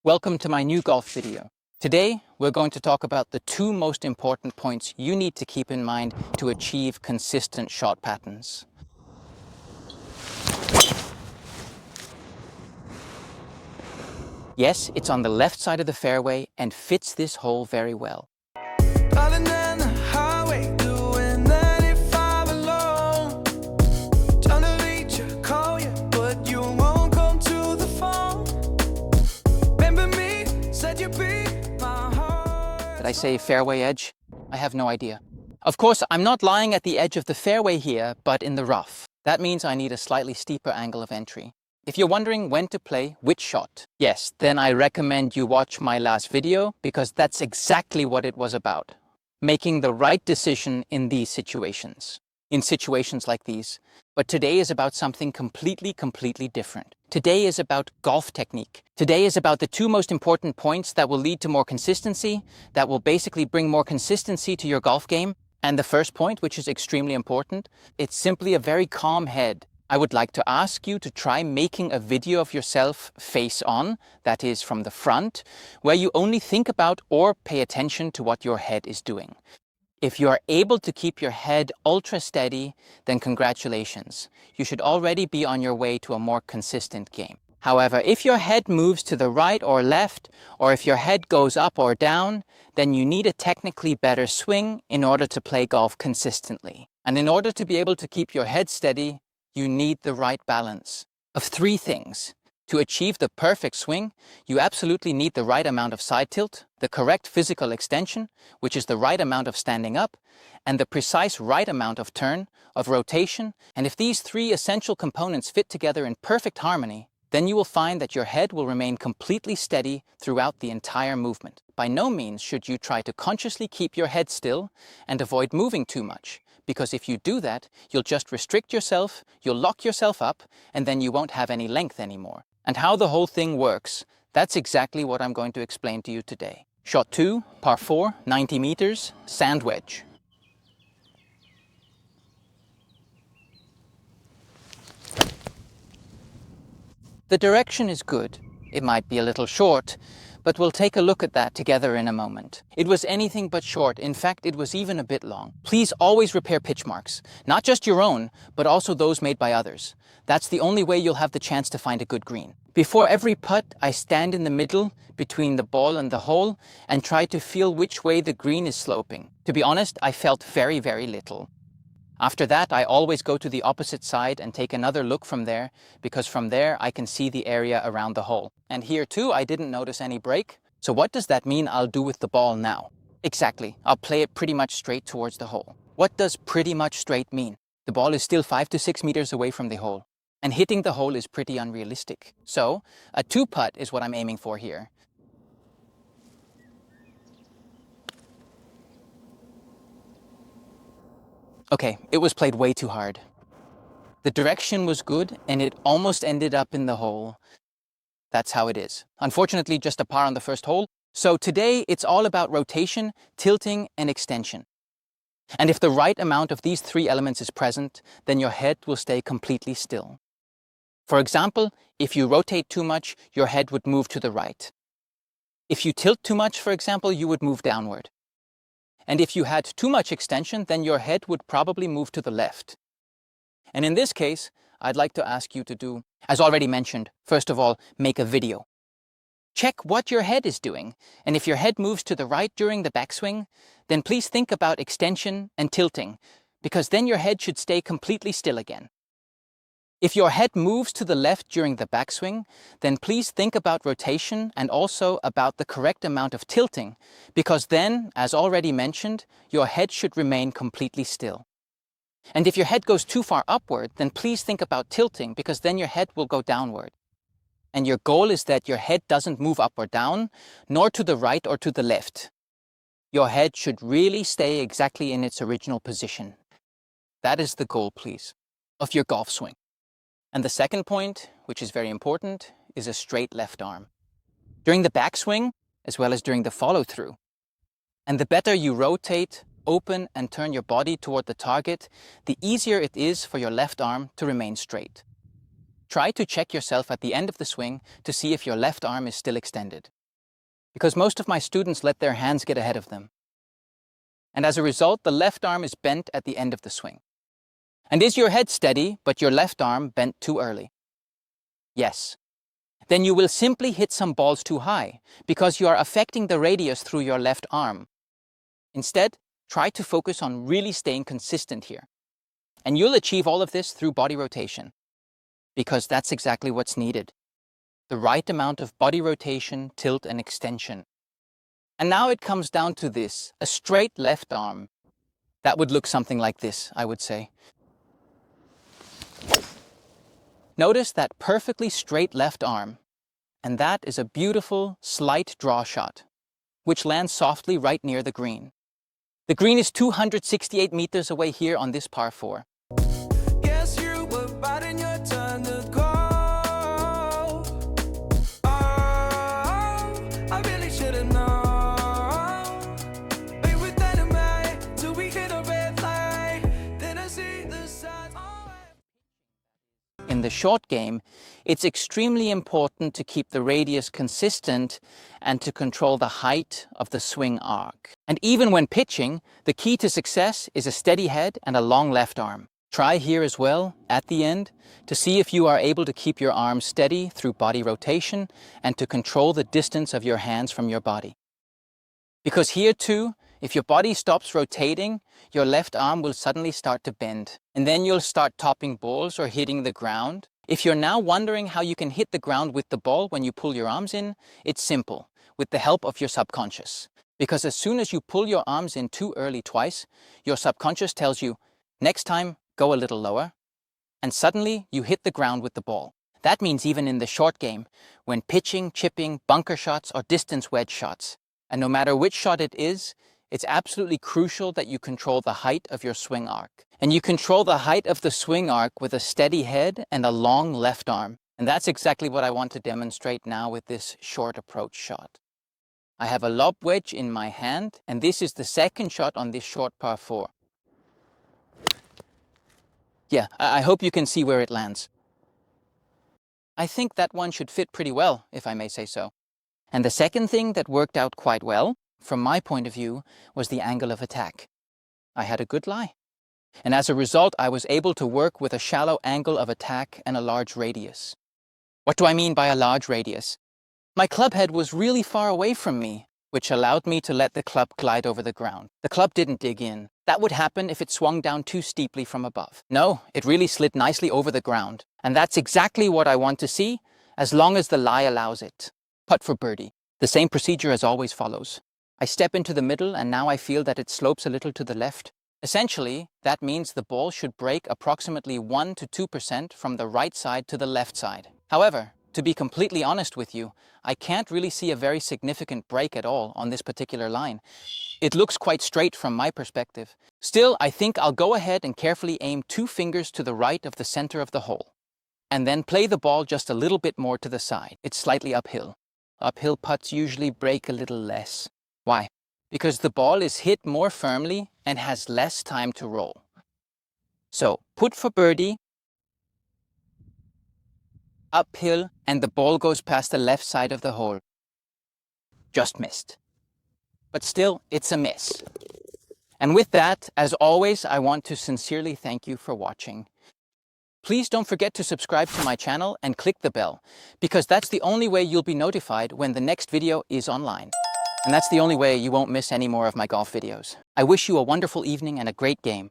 Welcome to my new golf video. Today, we're going to talk about the two most important points you need to keep in mind to achieve consistent shot patterns. Yes, it's on the left side of the fairway and fits this hole very well. Did I say fairway edge? I have no idea. Of course, I'm not lying at the edge of the fairway here, but in the rough. That means I need a slightly steeper angle of entry. If you're wondering when to play which shot, yes, then I recommend you watch my last video because that's exactly what it was about. Making the right decision in these situations. In situations like these. But today is about something completely different. Today is about golf technique. Today is about the two most important points that will lead to more consistency, that will basically bring more consistency to your golf game. And the first point, which is extremely important, it's simply a very calm head. I would like to ask you to try making a video of yourself face on, that is from the front, where you only think about or pay attention to what your head is doing. If you are able to keep your head ultra steady, then congratulations. You should already be on your way to a more consistent game. However, if your head moves to the right or left, or if your head goes up or down, then you need a technically better swing in order to play golf consistently. And in order to be able to keep your head steady, you need the right balance of three things. To achieve the perfect swing, you absolutely need the right amount of side tilt, the correct physical extension, which is the right amount of standing up, and the precise right amount of turn, of rotation. And if these three essential components fit together in perfect harmony, then you will find that your head will remain completely steady throughout the entire movement. By no means should you try to consciously keep your head still and avoid moving too much, because if you do that, you'll just restrict yourself, you'll lock yourself up, and then you won't have any length anymore. And how the whole thing works, that's exactly what I'm going to explain to you today. Shot 2, par 4, 90 meters, sand wedge. The direction is good. It might be a little short, but we'll take a look at that together in a moment. It was anything but short. In fact, it was even a bit long. Please always repair pitch marks. Not just your own, but also those made by others. That's the only way you'll have the chance to find a good green. Before every putt, I stand in the middle between the ball and the hole and try to feel which way the green is sloping. To be honest, I felt very little. After that, I always go to the opposite side and take another look from there, because from there I can see the area around the hole. And here too, I didn't notice any break. So what does that mean I'll do with the ball now? Exactly, I'll play it pretty much straight towards the hole. What does pretty much straight mean? The ball is still 5 to 6 meters away from the hole, and hitting the hole is pretty unrealistic. So a 2-putt is what I'm aiming for here. Okay, it was played way too hard. The direction was good and it almost ended up in the hole. That's how it is. Unfortunately, just a par on the first hole. So today it's all about rotation, tilting, and extension. And if the right amount of these three elements is present, then your head will stay completely still. For example, if you rotate too much, your head would move to the right. If you tilt too much, for example, you would move downward. And if you had too much extension, then your head would probably move to the left. And in this case, I'd like to ask you to do, as already mentioned, first of all, make a video. Check what your head is doing, and if your head moves to the right during the backswing, then please think about extension and tilting, because then your head should stay completely still again. If your head moves to the left during the backswing, then please think about rotation and also about the correct amount of tilting, because then, as already mentioned, your head should remain completely still. And if your head goes too far upward, then please think about tilting, because then your head will go downward. And your goal is that your head doesn't move up or down, nor to the right or to the left. Your head should really stay exactly in its original position. That is the goal, please, of your golf swing. And the second point, which is very important, is a straight left arm. During the backswing, as well as during the follow-through. And the better you rotate, open, and turn your body toward the target, the easier it is for your left arm to remain straight. try to check yourself at the end of the swing to see if your left arm is still extended. Because most of my students let their hands get ahead of them. And as a result, the left arm is bent at the end of the swing. And is your head steady, but your left arm bent too early? Yes. Then you will simply hit some balls too high, because you are affecting the radius through your left arm. Instead, try to focus on really staying consistent here. And you'll achieve all of this through body rotation, because that's exactly what's needed. The right amount of body rotation, tilt, and extension. And now it comes down to this, a straight left arm. That would look something like this, I would say. Notice that perfectly straight left arm, and that is a beautiful, slight draw shot, which lands softly right near the green. The green is 268 meters away here on this par 4. Guess you were biding your turn to go. Oh, I really should have known. Be with enemy till we hit a red light. Then I see the signs. In the short game, it's extremely important to keep the radius consistent and to control the height of the swing arc. And even when pitching, the key to success is a steady head and a long left arm. Try here as well, at the end, to see if you are able to keep your arm steady through body rotation and to control the distance of your hands from your body. Because here too, if your body stops rotating, your left arm will suddenly start to bend. And then you'll start topping balls or hitting the ground. If you're now wondering how you can hit the ground with the ball when you pull your arms in, it's simple, with the help of your subconscious. Because as soon as you pull your arms in too early twice, your subconscious tells you, next time, go a little lower. And suddenly, you hit the ground with the ball. That means even in the short game, when pitching, chipping, bunker shots, or distance wedge shots. And no matter which shot it is, it's absolutely crucial that you control the height of your swing arc. And you control the height of the swing arc with a steady head and a long left arm. And that's exactly what I want to demonstrate now with this short approach shot. I have a lob wedge in my hand, and this is the second shot on this short par 4. Yeah, I hope you can see where it lands. I think that one should fit pretty well, if I may say so. And the second thing that worked out quite well, from my point of view, was the angle of attack. I had a good lie. And as a result, I was able to work with a shallow angle of attack and a large radius. What do I mean by a large radius? My club head was really far away from me, which allowed me to let the club glide over the ground. The club didn't dig in. That would happen if it swung down too steeply from above. No, it really slid nicely over the ground. And that's exactly what I want to see, as long as the lie allows it. Putt for birdie. The same procedure as always follows. I step into the middle and now I feel that it slopes a little to the left. Essentially, that means the ball should break approximately 1 to 2% from the right side to the left side. However, to be completely honest with you, I can't really see a very significant break at all on this particular line. It looks quite straight from my perspective. Still, I think I'll go ahead and carefully aim 2 fingers to the right of the center of the hole. And then play the ball just a little bit more to the side. It's slightly uphill. Uphill putts usually break a little less. Why? Because the ball is hit more firmly and has less time to roll. So, putt for birdie, uphill, and the ball goes past the left side of the hole. Just missed. But still, it's a miss. And with that, as always, I want to sincerely thank you for watching. Please don't forget to subscribe to my channel and click the bell, because that's the only way you'll be notified when the next video is online. And that's the only way you won't miss any more of my golf videos. I wish you a wonderful evening and a great game.